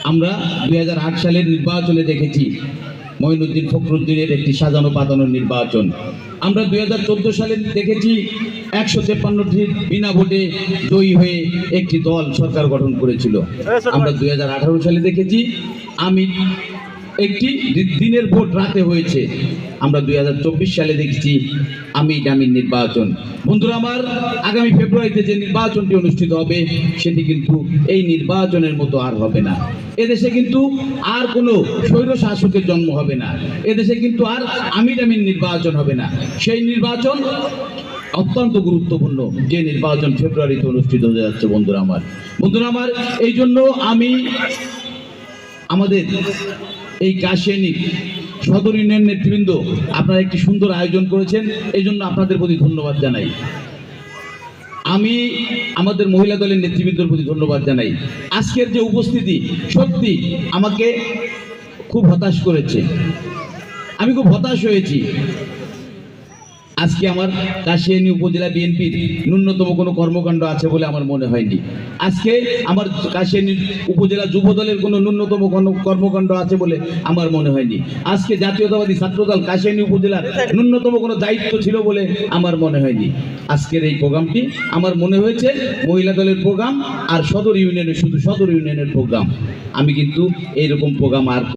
আমরা 2008 সালের নির্বাচনে দেখেছি মঈনুদ্দিন ফখরুদ্দিনের একটি সাজানো পাতানো নির্বাচন। আমরা 2014 সালে দেখেছি 153টি বিনা ভোটে জয়ী হয়ে একটি দল সরকার গঠন করেছিল। আমরা 2018 সালে দেখেছি আমি একটি দিনের ভোট রাতে হয়েছে। আমরা 2024 সালে দেখেছি আমি ডামির নির্বাচন। বন্ধুরা আমার, আগামী ফেব্রুয়ারিতে যে নির্বাচনটি অনুষ্ঠিত হবে সেটি কিন্তু এই নির্বাচনের মতো আর হবে না। এদেশে কিন্তু আর কোনো স্বৈর শাসকের জন্ম হবে না। এদেশে কিন্তু আর আমি ডামির নির্বাচন হবে না। সেই নির্বাচন অত্যন্ত গুরুত্বপূর্ণ, যে নির্বাচন ফেব্রুয়ারিতে অনুষ্ঠিত হতে যাচ্ছে। বন্ধুরা আমার, এই জন্য আমি আমাদের এই কাশিয়ানী সদর ইউনিয়ন নেতৃবৃন্দ, আপনারা একটি সুন্দর আয়োজন করেছেন, এই জন্য আপনাদের প্রতি ধন্যবাদ জানাই। আমি আমাদের মহিলা দলের নেতৃবৃন্দের প্রতি ধন্যবাদ জানাই। আজকের যে উপস্থিতি সত্যি আমাকে খুব হতাশ করেছে, আমি খুব হতাশ হয়েছি। আজকে আমার কাশিয়ানী উপজেলা বিএনপির ন্যূনতম কোনো কর্মকাণ্ড আছে বলে আমার মনে হয়নি। আজকে আমার কাশিয়ানী উপজেলা যুব দলের কোনো ন্যূনতম কর্মকাণ্ড আছে বলে আমার মনে হয়নি। আজকে জাতীয়তাবাদী ছাত্রদল কাশিয়ানী উপজেলার ন্যূনতম কোনো দায়িত্ব ছিল বলে আমার মনে হয়নি। আজকের এই প্রোগ্রামটি আমার মনে হয়েছে মহিলা দলের প্রোগ্রাম আর সদর ইউনিয়নের, শুধু সদর ইউনিয়নের প্রোগ্রাম। আমি কিন্তু এইরকম প্রোগ্রাম আর